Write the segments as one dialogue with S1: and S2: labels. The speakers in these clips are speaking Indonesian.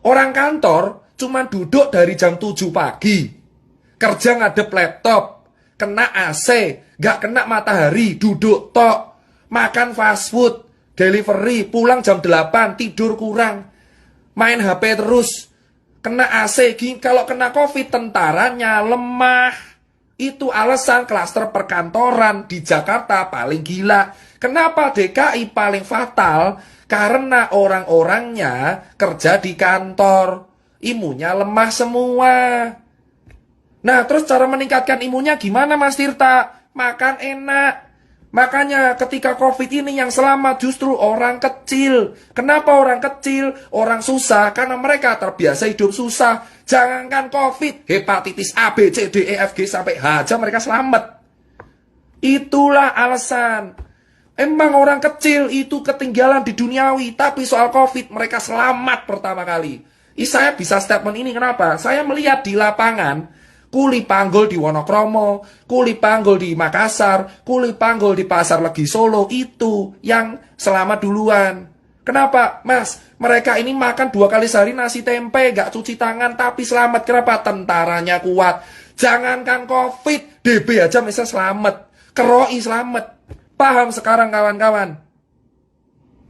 S1: Orang kantor cuma duduk dari jam 7 pagi. Kerja ngadep laptop, kena AC, gak kena matahari, duduk tok. Makan fast food, delivery, pulang jam 8, tidur kurang. Main HP terus, kena AC. Kalau kena COVID, tentaranya lemah. Itu alasan klaster perkantoran di Jakarta paling gila. Kenapa DKI paling fatal? Karena orang-orangnya kerja di kantor. Imunnya lemah semua. Nah, terus cara meningkatkan imunnya gimana, Mas Tirta? Makan enak. Makanya ketika COVID ini yang selamat justru orang kecil. Kenapa orang kecil? Orang susah karena mereka terbiasa hidup susah. Jangankan COVID, hepatitis A, B, C, D, E, F, G sampai H aja mereka selamat. Itulah alasan. Emang orang kecil itu ketinggalan di duniawi, tapi soal COVID mereka selamat pertama kali. Saya bisa statement ini kenapa? Saya melihat di lapangan, kuli panggul di Wonokromo, kuli panggul di Makassar, kuli panggul di Pasar Legi Solo, itu yang selamat duluan. Kenapa? Mas, mereka ini makan 2 kali sehari nasi tempe, gak cuci tangan, tapi selamat. Kenapa? Tentaranya kuat. Jangankan COVID, DB aja bisa selamat. Keroi selamat. Paham sekarang kawan-kawan?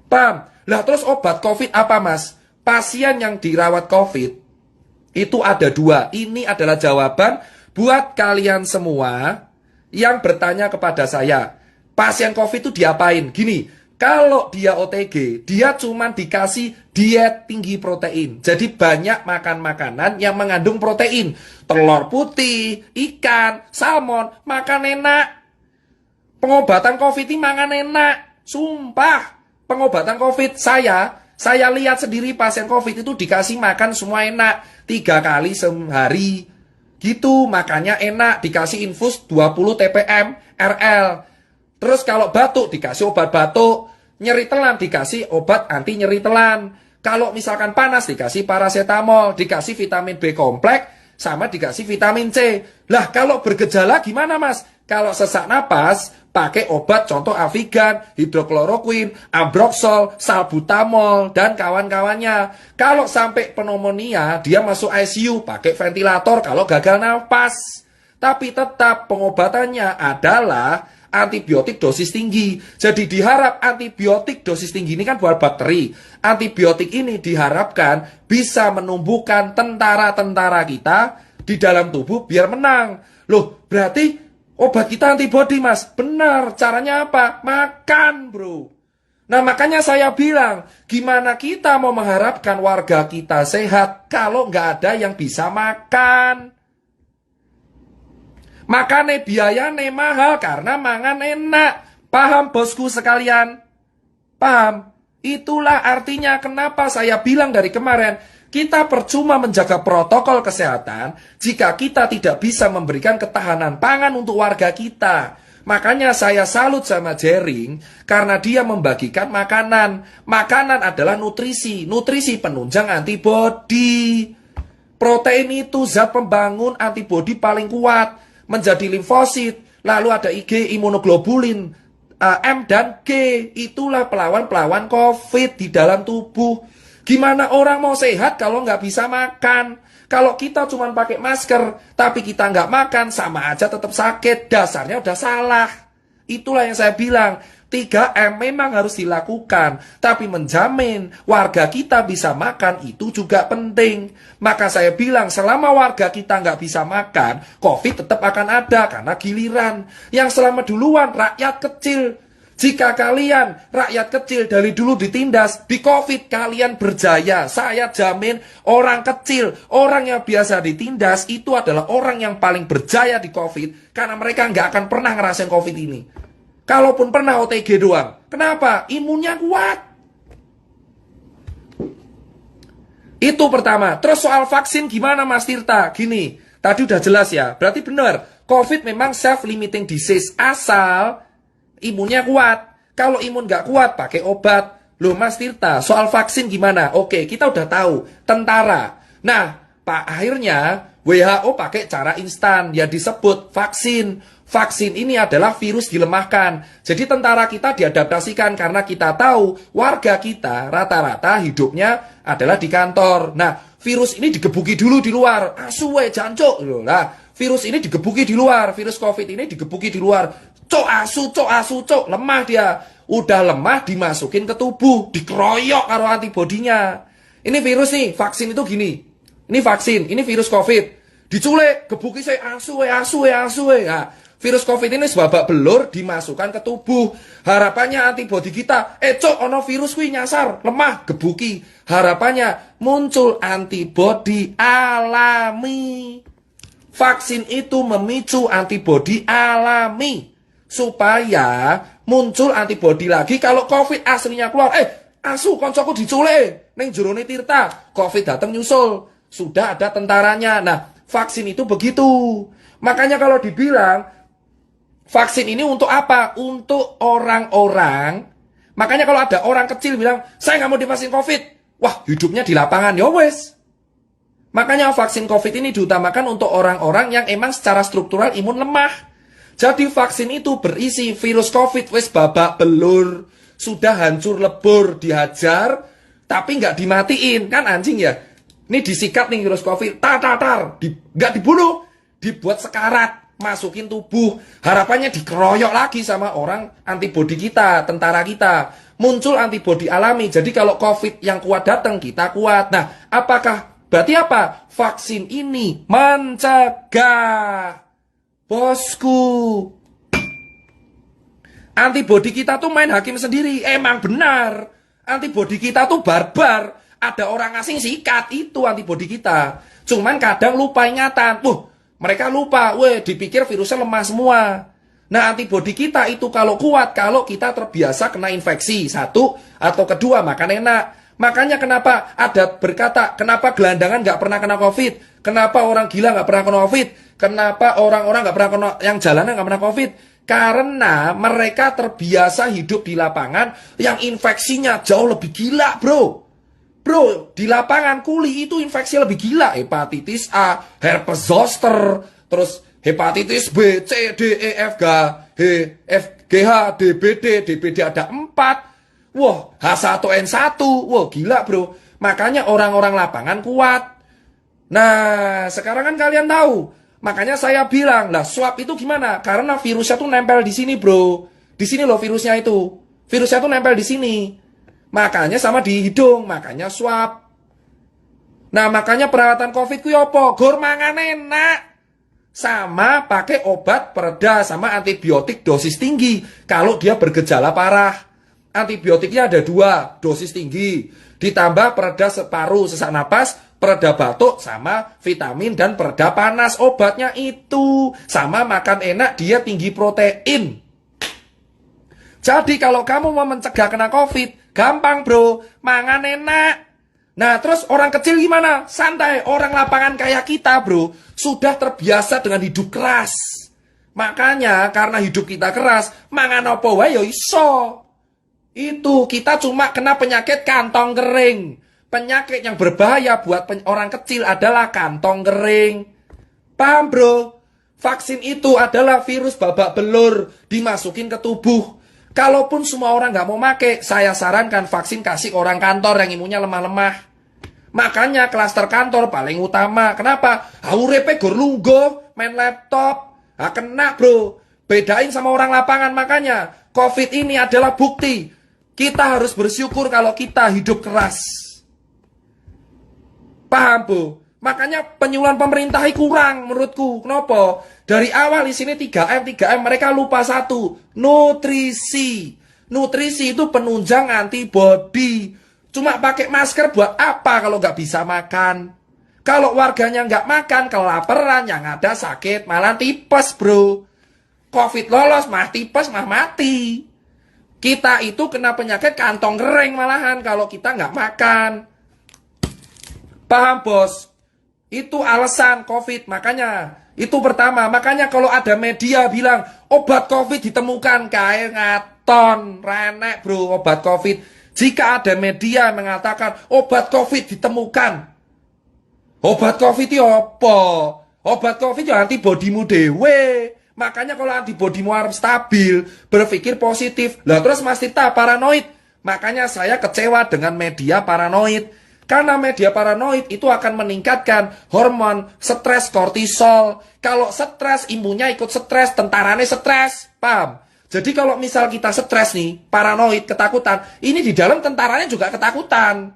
S1: Paham? Lah terus obat COVID apa, Mas? Pasien yang dirawat COVID itu ada 2. Ini adalah jawaban buat kalian semua yang bertanya kepada saya. Pasien COVID itu diapain? Gini, kalau dia OTG, dia cuma dikasih diet tinggi protein. Jadi banyak makan makanan yang mengandung protein. Telur putih, ikan, salmon, makan enak. Pengobatan COVID ini makan enak. Sumpah, pengobatan COVID saya lihat sendiri pasien COVID itu dikasih makan semua enak. 3 kali sehari. Gitu, makannya enak. Dikasih infus 20 TPM RL. Terus kalau batuk dikasih obat batuk. Nyeri telan dikasih obat anti nyeri telan. Kalau misalkan panas dikasih paracetamol. Dikasih vitamin B kompleks. Sama dikasih vitamin C. Lah kalau bergejala gimana, Mas? Kalau sesak napas, pakai obat contoh Avigan, hidrokloroquine, ambroxol, salbutamol, dan kawan-kawannya. Kalau sampai pneumonia, dia masuk ICU, pakai ventilator kalau gagal nafas. Tapi tetap pengobatannya adalah antibiotik dosis tinggi. Jadi diharap antibiotik dosis tinggi ini kan buat bakteri. Antibiotik ini diharapkan bisa menumbuhkan tentara-tentara kita di dalam tubuh biar menang. Loh, berarti obat kita antibody, Mas. Benar, caranya apa? Makan, bro. Nah, makanya saya bilang, gimana kita mau mengharapkan warga kita sehat kalau nggak ada yang bisa makan? Makanya biayanya mahal karena mangan enak. Paham, bosku sekalian? Paham? Itulah artinya kenapa saya bilang dari kemarin, kita percuma menjaga protokol kesehatan jika kita tidak bisa memberikan ketahanan pangan untuk warga kita. Makanya saya salut sama Jering karena dia membagikan makanan. Makanan adalah nutrisi, nutrisi penunjang antibodi. Protein itu zat pembangun antibodi paling kuat, menjadi limfosit. Lalu ada IG, imunoglobulin, M dan G. Itulah pelawan-pelawan COVID di dalam tubuh. Gimana orang mau sehat kalau nggak bisa makan? Kalau kita cuma pakai masker, tapi kita nggak makan, sama aja tetap sakit. Dasarnya udah salah. Itulah yang saya bilang. 3M memang harus dilakukan. Tapi menjamin warga kita bisa makan itu juga penting. Maka saya bilang selama warga kita nggak bisa makan, COVID tetap akan ada karena giliran. Yang selamat duluan rakyat kecil. Jika kalian, rakyat kecil dari dulu ditindas, di COVID kalian berjaya. Saya jamin orang kecil, orang yang biasa ditindas, itu adalah orang yang paling berjaya di COVID. Karena mereka nggak akan pernah ngerasain COVID ini. Kalaupun pernah OTG doang. Kenapa? Imunnya kuat. Itu pertama. Terus soal vaksin gimana, Mas Tirta? Gini, tadi udah jelas ya. Berarti benar, COVID memang self-limiting disease. Asal imunnya kuat. Kalau imun nggak kuat, pakai obat. Loh, Mas Tirta, soal vaksin gimana? Oke, kita udah tahu. Tentara. Nah, Pak, akhirnya WHO pakai cara instan. Ya disebut vaksin. Vaksin ini adalah virus dilemahkan. Jadi tentara kita diadaptasikan karena kita tahu warga kita rata-rata hidupnya adalah di kantor. Nah, virus ini digebuki dulu di luar. Asuwe jancuk. Nah, virus ini digebuki di luar. Virus COVID ini digebuki di luar. Cok asu, cok. Lemah dia. Udah lemah dimasukin ke tubuh. Dikeroyok karo antibodinya. Ini virus nih, vaksin itu gini. Ini vaksin, ini virus COVID. Diculik, gebuki saya asuwe. Nah, virus COVID ini sebabak belur dimasukkan ke tubuh. Harapannya antibodi kita, cok ono virus kuwi nyasar, lemah, gebuki. Harapannya muncul antibodi alami. Vaksin itu memicu antibodi alami supaya muncul antibodi lagi kalau COVID aslinya keluar. Asu koncoku diculik ning jerone Tirta, COVID datang nyusul. Sudah ada tentaranya. Nah, vaksin itu begitu. Makanya kalau dibilang vaksin ini untuk apa? Untuk orang-orang. Makanya kalau ada orang kecil bilang, saya nggak mau divaksin COVID. Wah, hidupnya di lapangan. Ya wes. Makanya vaksin COVID ini diutamakan untuk orang-orang yang emang secara struktural imun lemah. Jadi vaksin itu berisi virus COVID. Wes babak belur. Sudah hancur lebur, dihajar. Tapi nggak dimatiin. Kan anjing ya. Ini disikat nih virus COVID. Nggak dibunuh. Dibuat sekarat. Masukin tubuh, harapannya dikeroyok lagi sama orang antibodi kita, tentara kita. Muncul antibodi alami. Jadi kalau COVID yang kuat datang, kita kuat. Nah, berarti apa? Vaksin ini mencegah. Bosku. Antibodi kita tuh main hakim sendiri. Emang benar. Antibodi kita tuh barbar. Ada orang asing sikat, itu antibodi kita. Cuman kadang lupa ingatan. Mereka lupa, dipikir virusnya lemah semua. Nah, antibodi kita itu kalau kuat, kalau kita terbiasa kena infeksi, satu, atau kedua, makan enak. Makanya kenapa ada berkata, kenapa gelandangan nggak pernah kena COVID? Kenapa orang gila nggak pernah kena COVID? Kenapa orang-orang nggak pernah kena, yang jalanan nggak pernah COVID? Karena mereka terbiasa hidup di lapangan yang infeksinya jauh lebih gila, bro. Bro, di lapangan kuli itu infeksi lebih gila. Hepatitis A, herpes zoster, terus hepatitis B, C, D, E, F, G, H, DBD ada 4. Wah, H1N1. Wah, gila bro. Makanya orang-orang lapangan kuat. Nah, sekarang kan kalian tahu. Makanya saya bilang, lah swab itu gimana? Karena virusnya tuh nempel di sini bro. Di sini loh virusnya itu. Virusnya tuh nempel di sini. Makanya sama di hidung, makanya swab. Nah, makanya perawatan COVID ku apa? Gor mangan enak. Sama pakai obat pereda sama antibiotik dosis tinggi kalau dia bergejala parah. Antibiotiknya ada 2, dosis tinggi. Ditambah pereda paru, sesak napas, pereda batuk, sama vitamin dan pereda panas. Obatnya itu. Sama makan enak, dia tinggi protein. Jadi kalau kamu mau mencegah kena COVID, gampang bro, mangan enak. Nah terus orang kecil gimana? Santai, orang lapangan kayak kita bro, sudah terbiasa dengan hidup keras. Makanya karena hidup kita keras, mangan apa wae yo iso. Itu kita cuma kena penyakit kantong kering. Penyakit yang berbahaya buat orang kecil adalah kantong kering. Paham bro? Vaksin itu adalah virus babak belur dimasukin ke tubuh. Kalaupun semua orang nggak mau make, saya sarankan vaksin kasih orang kantor yang imunnya lemah-lemah. Makanya klaster kantor paling utama. Kenapa? Urepe gor lungguh, main laptop. Kena bro. Bedain sama orang lapangan. Makanya COVID ini adalah bukti. Kita harus bersyukur kalau kita hidup keras. Paham bu? Makanya penyuluhan pemerintah kurang menurutku. Kenapa? Dari awal di sini 3M mereka lupa satu, nutrisi. Nutrisi itu penunjang antibodi. Cuma pakai masker buat apa kalau nggak bisa makan? Kalau warganya nggak makan, kelaparan, yang ada sakit, malah tipes bro. COVID lolos, mah tipes, mah mati. Kita itu kena penyakit kantong kering malahan kalau kita nggak makan. Paham bos? Itu alasan COVID, makanya itu pertama. Makanya kalau ada media bilang obat COVID ditemukan, kayak ngaton, renek bro obat COVID. Jika ada media mengatakan obat COVID ditemukan, obat COVID itu apa? Obat COVID itu antibodimu dewe. Makanya kalau antibodimu harus stabil, berpikir positif. Lah terus Mas Tita paranoid. Makanya saya kecewa dengan media paranoid. Karena media paranoid itu akan meningkatkan hormon stres kortisol. Kalau stres, imunnya ikut stres, tentaranya stres. Paham? Jadi kalau misal kita stres nih, paranoid, ketakutan, ini di dalam tentaranya juga ketakutan.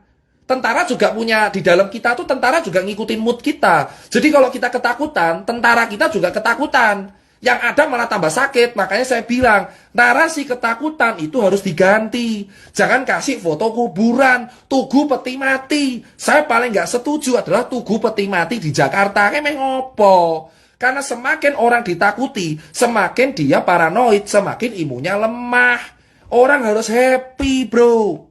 S1: Tentara juga punya, di dalam kita tuh tentara juga ngikutin mood kita. Jadi kalau kita ketakutan, tentara kita juga ketakutan. Yang ada malah tambah sakit. Makanya saya bilang, narasi ketakutan itu harus diganti. Jangan kasih foto kuburan, tugu peti mati. Saya paling nggak setuju adalah tugu peti mati di Jakarta. Kayak ngopo. Karena semakin orang ditakuti, semakin dia paranoid, semakin imunnya lemah. Orang harus happy, bro.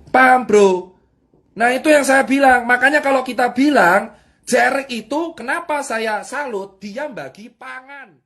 S1: Paham, bro? Nah, itu yang saya bilang. Makanya kalau kita bilang, Jering itu kenapa saya salut, dia bagi pangan.